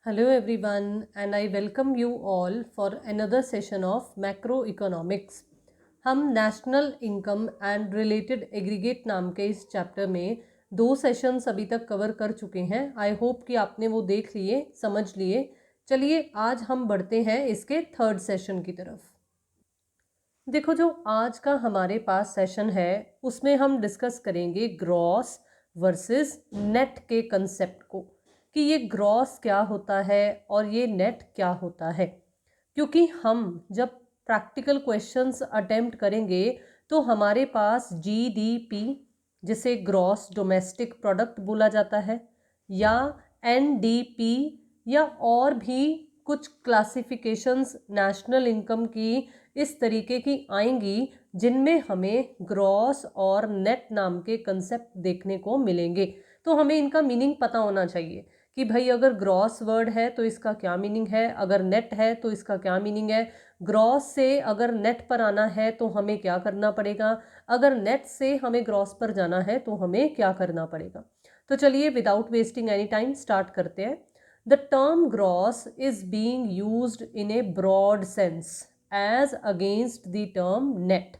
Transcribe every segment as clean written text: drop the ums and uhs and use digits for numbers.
Hello everyone, and I welcome you all for another session of Macroeconomics. हम national income and related aggregate नाम के इस chapter में 2 sessions अभी तक कवर कर चुके हैं। आई होप कि आपने वो देख लिए, समझ लिए। चलिए आज हम बढ़ते हैं इसके थर्ड सेशन की तरफ। देखो, जो आज का हमारे पास सेशन है उसमें हम डिस्कस करेंगे ग्रॉस वर्सेस नेट के कंसेप्ट को, कि ये ग्रॉस क्या होता है और ये नेट क्या होता है। क्योंकि हम जब प्रैक्टिकल क्वेश्चंस अटेम्प्ट करेंगे तो हमारे पास जीडीपी, जिसे ग्रॉस डोमेस्टिक प्रोडक्ट बोला जाता है, या एनडीपी, या और भी कुछ क्लासिफिकेशंस नेशनल इनकम की इस तरीके की आएंगी जिनमें हमें ग्रॉस और नेट नाम के कंसेप्ट देखने को मिलेंगे। तो हमें इनका मीनिंग पता होना चाहिए कि भाई अगर ग्रॉस वर्ड है तो इसका क्या मीनिंग है, अगर नेट है तो इसका क्या मीनिंग है, ग्रॉस से अगर नेट पर आना है तो हमें क्या करना पड़ेगा, अगर नेट से हमें ग्रॉस पर जाना है तो हमें क्या करना पड़ेगा। तो चलिए without wasting any time start करते हैं। The term gross is being used in a broad sense as against the term net.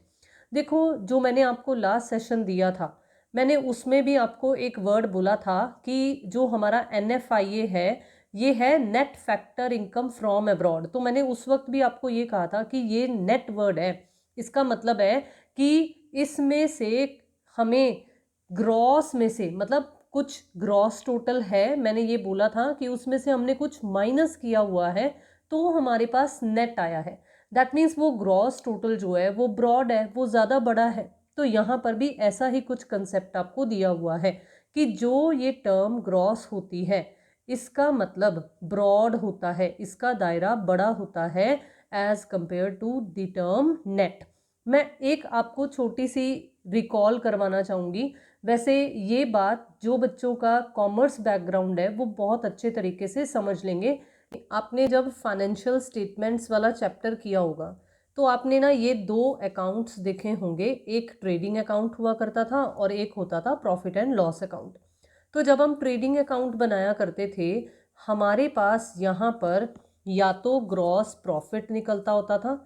देखो, जो मैंने आपको लास्ट सेशन दिया था, मैंने उसमें भी आपको एक वर्ड बोला था कि जो हमारा NFIA है ये है net factor income from abroad. तो मैंने उस वक्त भी आपको ये कहा था कि ये नेट वर्ड है। इसका मतलब है कि इसमें से हमें ग्रॉस में से, मतलब कुछ ग्रॉस टोटल है, मैंने ये बोला था कि उसमें से हमने कुछ माइनस किया हुआ है तो हमारे पास नेट आया है। दैट मीन्स वो ग्रॉस टोटल जो है वो ब्रॉड है, वो ज़्यादा बड़ा है। तो यहाँ पर भी ऐसा ही कुछ कंसेप्ट आपको दिया हुआ है कि जो ये टर्म ग्रॉस होती है इसका मतलब ब्रॉड होता है, इसका दायरा बड़ा होता है as compare to the term net. मैं एक आपको छोटी सी रिकॉल करवाना चाहूँगी। वैसे ये बात जो बच्चों का कॉमर्स बैकग्राउंड है वो बहुत अच्छे तरीके से समझ लेंगे। आपने जब फाइनेंशियल स्टेटमेंट्स वाला चैप्टर किया होगा तो आपने ना ये 2 अकाउंट्स देखे होंगे, एक ट्रेडिंग अकाउंट हुआ करता था और एक होता था प्रॉफिट एंड लॉस अकाउंट। तो जब हम ट्रेडिंग अकाउंट बनाया करते थे हमारे पास यहाँ पर या तो ग्रॉस प्रॉफिट निकलता होता था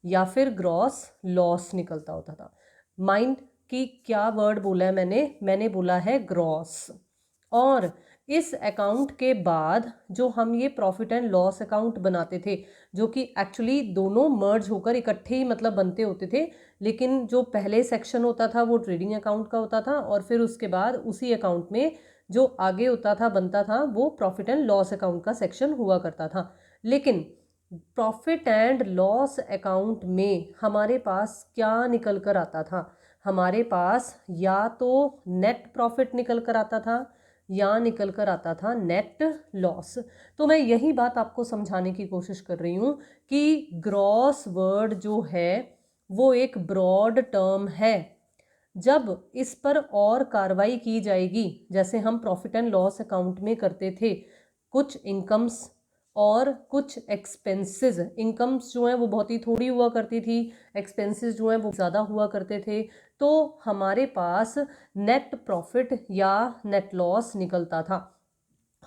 या फिर ग्रॉस लॉस निकलता होता था। माइंड कि क्या वर्ड बोला है मैंने बोला है ग्रॉस। और इस अकाउंट के बाद जो हम ये प्रॉफिट एंड लॉस अकाउंट बनाते थे, जो कि एक्चुअली दोनों मर्ज होकर इकट्ठे ही मतलब बनते होते थे, लेकिन जो पहले सेक्शन होता था वो ट्रेडिंग अकाउंट का होता था और फिर उसके बाद उसी अकाउंट में जो आगे होता था बनता था वो प्रॉफिट एंड लॉस अकाउंट का सेक्शन हुआ करता था। लेकिन प्रॉफिट एंड लॉस अकाउंट में हमारे पास क्या निकल कर आता था, हमारे पास या तो नेट प्रॉफिट निकल कर आता था या निकल कर आता था नेट लॉस। तो मैं यही बात आपको समझाने की कोशिश कर रही हूँ कि ग्रॉस वर्ड जो है वो एक ब्रॉड टर्म है। जब इस पर और कार्रवाई की जाएगी, जैसे हम प्रॉफिट एंड लॉस अकाउंट में करते थे, कुछ इनकम्स और कुछ एक्सपेंसेस, इनकम्स जो हैं वो बहुत ही थोड़ी हुआ करती थी, एक्सपेंसेस जो हैं वो ज़्यादा हुआ करते थे, तो हमारे पास नेट प्रॉफिट या नेट लॉस निकलता था।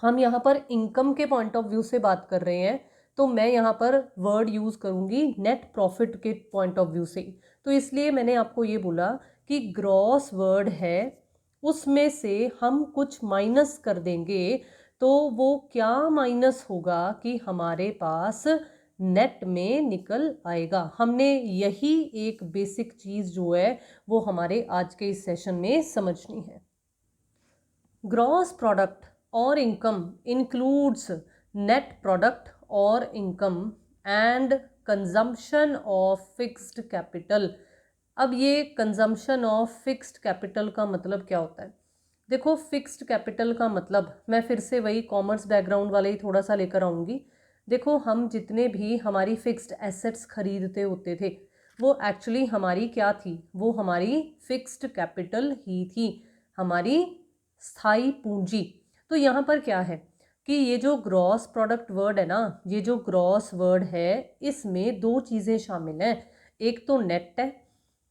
हम यहाँ पर इनकम के पॉइंट ऑफ व्यू से बात कर रहे हैं तो मैं यहाँ पर वर्ड यूज़ करूँगी नेट प्रॉफिट के पॉइंट ऑफ व्यू से। तो इसलिए मैंने आपको ये बोला कि ग्रॉस वर्ड है उसमें से हम कुछ माइनस कर देंगे तो वो क्या माइनस होगा कि हमारे पास नेट में निकल आएगा। हमने यही एक बेसिक चीज़ जो है वो हमारे आज के इस सेशन में समझनी है। ग्रॉस प्रोडक्ट और इनकम इंक्लूड्स नेट प्रोडक्ट और income and consumption of fixed capital. अब ये कंजम्पशन ऑफ फिक्स्ड कैपिटल का मतलब क्या होता है? देखो, फिक्स्ड कैपिटल का मतलब मैं फिर से वही कॉमर्स बैकग्राउंड वाले ही थोड़ा सा लेकर आऊँगी। देखो, हम जितने भी हमारी फिक्स्ड एसेट्स खरीदते होते थे वो एक्चुअली हमारी क्या थी, वो हमारी फिक्स्ड कैपिटल ही थी, हमारी स्थाई पूंजी। तो यहाँ पर क्या है कि ये जो ग्रॉस प्रोडक्ट वर्ड है ना, ये जो ग्रॉस वर्ड है इसमें 2 चीज़ें शामिल हैं। एक तो नेट है,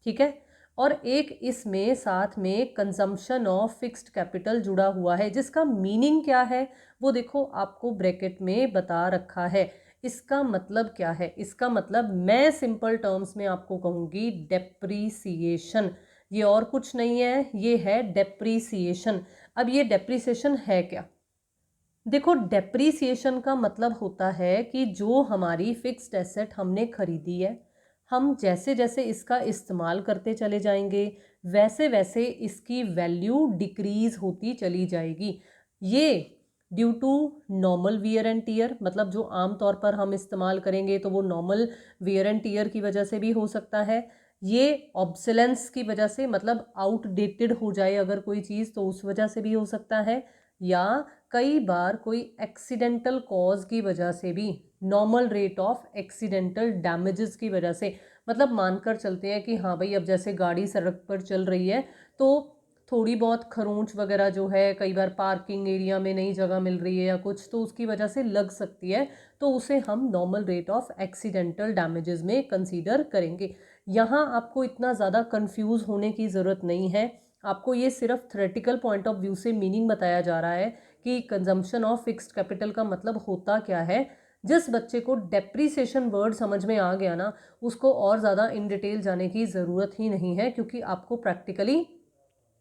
ठीक है, और एक इसमें साथ में कंजम्पशन ऑफ फिक्स्ड कैपिटल जुड़ा हुआ है, जिसका मीनिंग क्या है वो देखो आपको ब्रैकेट में बता रखा है। इसका मतलब क्या है? इसका मतलब मैं सिंपल टर्म्स में आपको कहूँगी डेप्रीसिएशन। ये और कुछ नहीं है, ये है डेप्रीसिएशन। अब ये डेप्रीसिएशन है क्या? देखो, डेप्रीसिएशन का मतलब होता है कि जो हमारी फिक्स्ड एसेट हमने खरीदी है, हम जैसे जैसे इसका इस्तेमाल करते चले जाएंगे वैसे वैसे इसकी वैल्यू डिक्रीज होती चली जाएगी। ये due to normal wear and tear, मतलब जो आम तौर पर हम इस्तेमाल करेंगे तो वो नॉर्मल वियर एंड टीयर की वजह से भी हो सकता है। ये ऑब्सोलेंस की वजह से, मतलब आउटडेटेड हो जाए अगर कोई चीज़ तो उस वजह से भी हो सकता है, या कई बार कोई एक्सीडेंटल कॉज की वजह से भी, normal rate of accidental damages की वजह से। मतलब मानकर चलते हैं कि हाँ भाई, अब जैसे गाड़ी सड़क पर चल रही है तो थोड़ी बहुत खरोंच वगैरह जो है, कई बार पार्किंग एरिया में नई जगह मिल रही है या कुछ, तो उसकी वजह से लग सकती है, तो उसे हम normal rate of accidental damages में कंसीडर करेंगे। यहाँ आपको इतना ज़्यादा कंफ्यूज होने की ज़रूरत नहीं है। आपको ये सिर्फ थ्योरेटिकल पॉइंट ऑफ व्यू से मीनिंग बताया जा रहा है कि कंजम्पशन ऑफ फिक्स्ड कैपिटल का मतलब होता क्या है। जिस बच्चे को डेप्रीसिएशन वर्ड समझ में आ गया ना, उसको और ज़्यादा इन डिटेल जाने की ज़रूरत ही नहीं है, क्योंकि आपको प्रैक्टिकली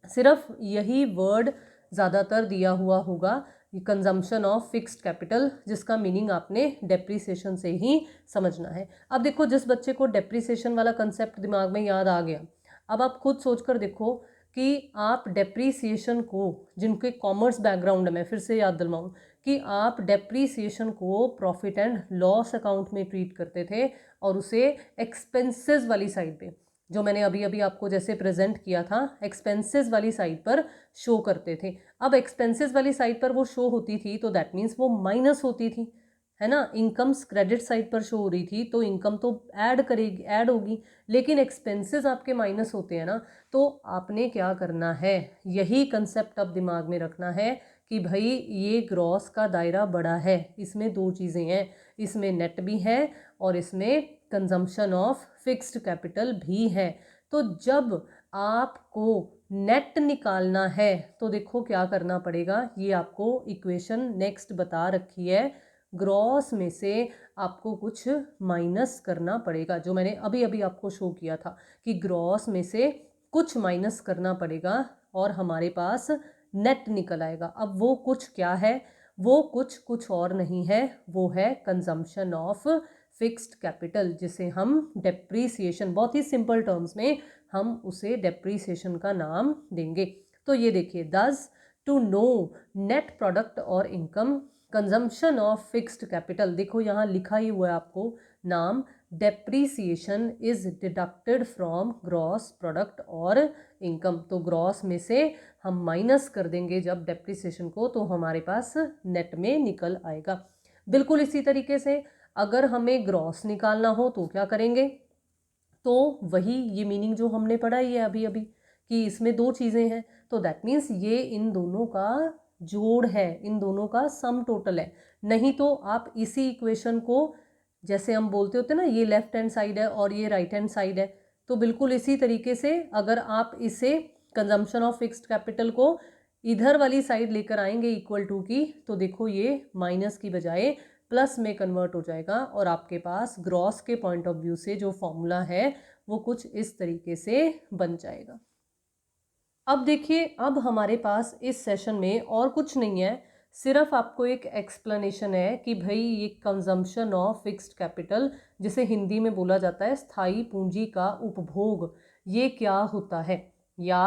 सिर्फ यही वर्ड ज़्यादातर दिया हुआ होगा, कंजम्पशन ऑफ फिक्स्ड कैपिटल, जिसका मीनिंग आपने डेप्रीसिएशन से ही समझना है। अब देखो, जिस बच्चे को डेप्रीसिएशन वाला कंसेप्ट दिमाग में याद आ गया, अब आप खुद सोचकर देखो कि आप डेप्रीसिएशन को, जिनके कॉमर्स बैकग्राउंड में, फिर से याद दिलवाऊँ कि आप डेप्रीसिएशन को प्रॉफिट एंड लॉस अकाउंट में ट्रीट करते थे और उसे एक्सपेंसेस वाली साइड पे, जो मैंने अभी अभी आपको जैसे प्रेजेंट किया था, एक्सपेंसेस वाली साइड पर शो करते थे। अब एक्सपेंसेस वाली साइड पर वो शो होती थी तो दैट मीन्स वो माइनस होती थी, है ना। इनकम्स क्रेडिट साइड पर शो हो रही थी तो इनकम तो ऐड करेगी, ऐड होगी, लेकिन एक्सपेंसेस आपके माइनस होते हैं ना। तो आपने क्या करना है, यही कंसेप्ट अब दिमाग में रखना है कि भाई ये ग्रॉस का दायरा बड़ा है, इसमें दो चीज़ें हैं, इसमें नेट भी है और इसमें कंजम्पशन ऑफ फिक्स्ड कैपिटल भी है। तो जब आपको नेट निकालना है तो देखो क्या करना पड़ेगा, ये आपको इक्वेशन नेक्स्ट बता रखी है। ग्रॉस में से आपको कुछ माइनस करना पड़ेगा, जो मैंने अभी अभी आपको शो किया था कि ग्रॉस में से कुछ माइनस करना पड़ेगा और हमारे पास नेट निकल आएगा। अब वो कुछ क्या है? वो कुछ और नहीं है, वो है कंजम्पशन ऑफ फिक्स्ड कैपिटल, जिसे हम डेप्रीसिएशन, बहुत ही सिंपल टर्म्स में हम उसे डेप्रीसिएशन का नाम देंगे। तो ये देखिए, दस टू नो नेट प्रोडक्ट और income consumption of fixed capital, देखो यहाँ लिखा ही हुआ है आपको नाम, depreciation is deducted from gross product और इनकम। तो ग्रॉस में से हम माइनस कर देंगे जब डेप्रीसिएशन को, तो हमारे पास नेट में निकल आएगा। बिल्कुल इसी तरीके से अगर हमें ग्रॉस निकालना हो तो क्या करेंगे, तो वही ये मीनिंग जो हमने पढ़ा ही है अभी अभी कि इसमें दो चीज़ें हैं, तो दैट मीन्स ये इन दोनों का जोड़ है, इन दोनों का सम टोटल है। नहीं तो आप इसी इक्वेशन को, जैसे हम बोलते होते ना, ये लेफ्ट हैंड साइड है और ये राइट हैंड साइड है, तो बिल्कुल इसी तरीके से अगर आप इसे कंजम्पशन ऑफ फिक्स्ड कैपिटल को इधर वाली साइड लेकर आएंगे इक्वल टू की, तो देखो ये माइनस की बजाय प्लस में कन्वर्ट हो जाएगा और आपके पास ग्रॉस के पॉइंट ऑफ व्यू से जो फॉर्मूला है वो कुछ इस तरीके से बन जाएगा। अब देखिए, अब हमारे पास इस सेशन में और कुछ नहीं है, सिर्फ आपको एक एक्सप्लेनेशन है कि भाई ये कंजम्पशन ऑफ फिक्स्ड कैपिटल, जिसे हिंदी में बोला जाता है स्थायी पूंजी का उपभोग, ये क्या होता है, या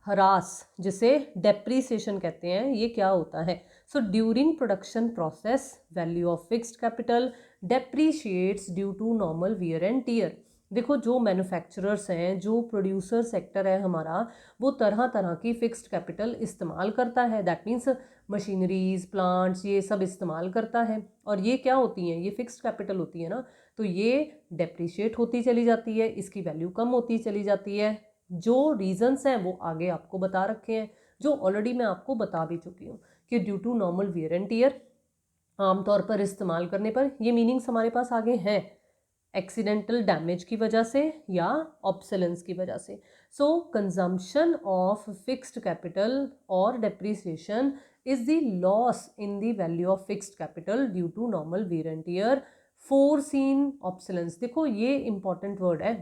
ह्रास जिसे डेप्रीसिएशन कहते हैं, ये क्या होता है। So during production process value of fixed capital depreciates due to normal wear and tear. देखो, जो मैन्युफैक्चरर्स हैं, जो प्रोड्यूसर सेक्टर है हमारा, वो तरह तरह की फिक्स्ड कैपिटल इस्तेमाल करता है, दैट मीन्स मशीनरीज, प्लांट्स, ये सब इस्तेमाल करता है। और ये क्या होती हैं, ये फिक्स्ड कैपिटल होती है ना, तो ये डेप्रिशिएट होती चली जाती है, इसकी वैल्यू कम होती चली जाती है। जो रीजंस हैं वो आगे आपको बता रखे हैं, जो ऑलरेडी मैं आपको बता भी चुकी हूँ कि due to normal wear and tear, आमतौर पर इस्तेमाल करने पर, ये मीनिंग्स हमारे पास आगे हैं। एक्सीडेंटल डैमेज की वजह से या ऑब्सोलेंस की वजह से। So consumption of fixed capital और depreciation is the loss in the value of fixed capital due to normal wear and tear. Foreseen obsolescence, देखो ये इंपॉर्टेंट वर्ड है,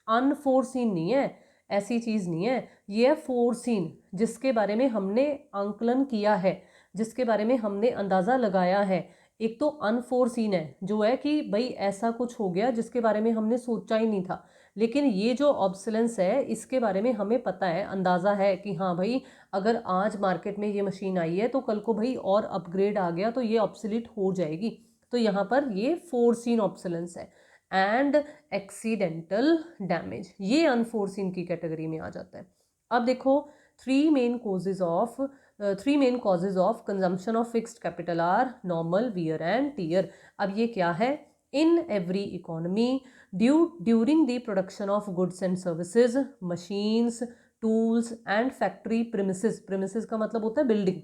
अनफोरसीन नहीं है, ऐसी चीज़ नहीं है, ये है फोरसीन, जिसके बारे में हमने आंकलन किया है, जिसके बारे में हमने अंदाज़ा लगाया है। एक तो अनफोरसीन है जो है कि भाई ऐसा कुछ हो गया जिसके बारे में हमने सोचा ही नहीं था, लेकिन ये जो ऑब्सोलेंस है इसके बारे में हमें पता है, अंदाज़ा है कि हाँ भाई अगर आज मार्केट में ये मशीन आई है तो कल को भाई और अपग्रेड आ गया तो ये ऑब्सोलीट हो जाएगी। तो यहाँ पर ये फोरसीन ऑब्सोलेंस है। एंड एक्सीडेंटल डैमेज ये अनफोरसीन की कैटेगरी में आ जाता है। अब देखो three main causes of consumption of fixed capital R normal wear and tear. अब ये क्या है? In every economy during the production of goods and services, machines, tools and factory premises का मतलब होता है बिल्डिंग,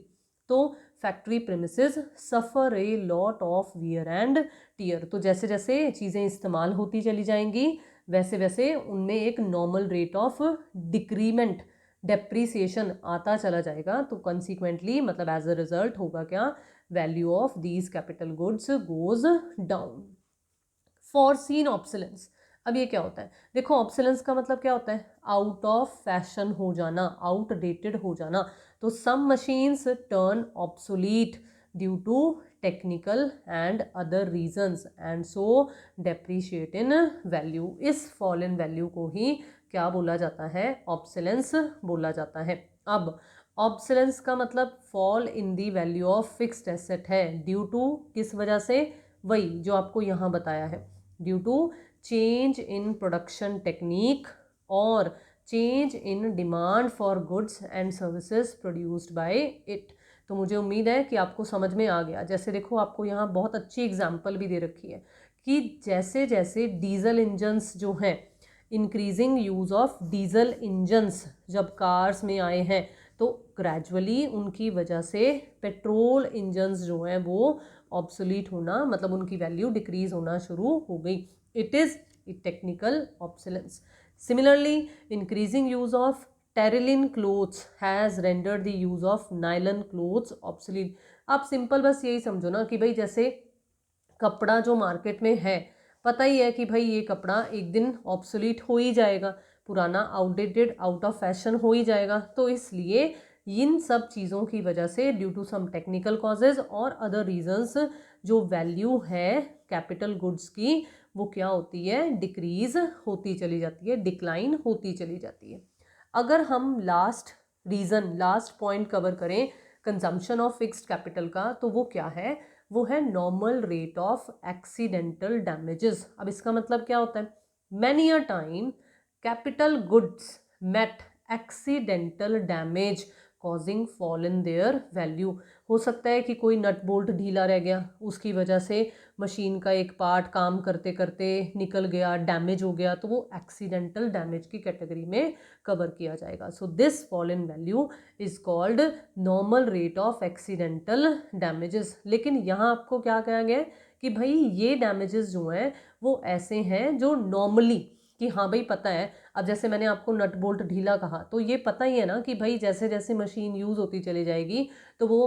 तो factory premises suffer a lot of wear and tear. तो जैसे जैसे चीज़ें इस्तेमाल होती चली जाएंगी वैसे वैसे उनमें एक normal rate of decrement, depreciation आता चला जाएगा। तो कंसीक्वेंटली मतलब एज अ रिजल्ट होगा क्या? Value of these capital goods goes down. Foreseen obsolescence, अब ये क्या होता है? देखो ऑब्सोलेंस का मतलब क्या होता है? आउट ऑफ फैशन हो जाना, आउटडेटेड हो जाना। तो some machines turn obsolete due to technical and other reasons and so depreciate in value. इस फॉल इन वैल्यू को ही क्या बोला जाता है? ऑब्सोलेंस बोला जाता है। अब ऑब्सोलेंस का मतलब fall in the value of fixed asset है, ड्यू टू किस वजह से? वही जो आपको यहाँ बताया है, due to change in production technique और change in demand for goods and services produced by it. तो मुझे उम्मीद है कि आपको समझ में आ गया। जैसे देखो आपको यहाँ बहुत अच्छी एग्जाम्पल भी दे रखी है कि जैसे जैसे डीजल इंजन्स जो हैं, increasing use of diesel engines जब कार्स में आए हैं तो ग्रेजुअली उनकी वजह से पेट्रोल इंजन्स जो हैं वो ऑब्सोलीट होना, मतलब उनकी वैल्यू डिक्रीज होना शुरू हो गई। It is technical obsolescence. Similarly increasing use of terylene clothes has rendered the use of nylon clothes obsolete. आप सिंपल बस यही समझो ना कि भाई जैसे कपड़ा जो मार्केट में है, पता ही है कि भाई ये कपड़ा एक दिन ऑब्सोलीट हो ही जाएगा, पुराना, आउटडेटेड, आउट ऑफ फैशन हो ही जाएगा। तो इसलिए इन सब चीज़ों की वजह से due to some technical causes और अदर रीजंस जो वैल्यू है कैपिटल गुड्स की वो क्या होती है? डिक्रीज होती चली जाती है, डिक्लाइन होती चली जाती है। अगर हम लास्ट पॉइंट कवर करें कंजम्पशन ऑफ फिक्स्ड कैपिटल का, तो वो क्या है? वो है normal rate of accidental damages. अब इसका मतलब क्या होता है? Many a time capital goods met accidental damage causing fall in their value. हो सकता है कि कोई नट बोल्ट ढीला रह गया, उसकी वजह से मशीन का एक पार्ट काम करते करते निकल गया, डैमेज हो गया, तो वो एक्सीडेंटल डैमेज की कैटेगरी में कवर किया जाएगा। So this fall in value is called normal rate of accidental damages. लेकिन यहाँ आपको क्या कहा गया है कि भाई ये डैमेजेस जो हैं वो ऐसे हैं जो नॉर्मली, कि हाँ भाई पता है, अब जैसे मैंने आपको नट बोल्ट ढीला कहा तो ये पता ही है ना कि भाई जैसे जैसे मशीन यूज़ होती चली जाएगी तो वो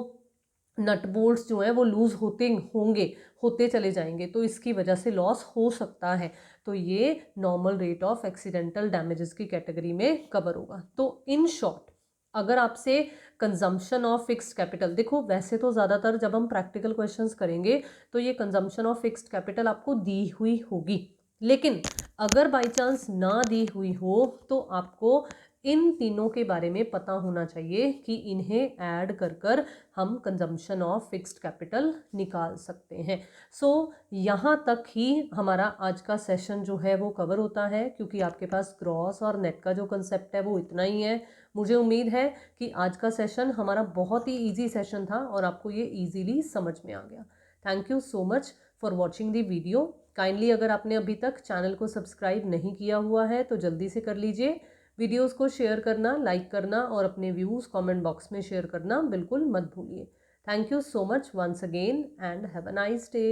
नट बोल्ट्स जो हैं वो लूज़ होते चले जाएंगे, तो इसकी वजह से लॉस हो सकता है। तो ये normal rate of accidental damages की कैटेगरी में कवर होगा। तो इन शॉर्ट अगर आपसे कंजम्पशन ऑफ फिक्स्ड कैपिटल, देखो वैसे तो ज़्यादातर जब हम प्रैक्टिकल क्वेश्चंस करेंगे तो ये कंजम्पशन ऑफ फिक्स्ड कैपिटल आपको दी हुई होगी, लेकिन अगर बाई चांस ना दी हुई हो तो आपको इन तीनों के बारे में पता होना चाहिए कि इन्हें ऐड कर कर हम कंजम्पशन ऑफ फिक्स्ड कैपिटल निकाल सकते हैं। सो यहाँ तक ही हमारा आज का सेशन जो है वो कवर होता है, क्योंकि आपके पास ग्रॉस और नेट का जो कंसेप्ट है वो इतना ही है। मुझे उम्मीद है कि आज का सेशन हमारा बहुत ही ईजी सेशन था और आपको ये ईजीली समझ में आ गया। Thank you so much for watching the video. Kindly अगर आपने अभी तक चैनल को सब्सक्राइब नहीं किया हुआ है तो जल्दी से कर लीजिए। वीडियोस को शेयर करना, लाइक करना और अपने व्यूज़ कमेंट बॉक्स में शेयर करना बिल्कुल मत भूलिए। Thank you so much once again and have a nice day.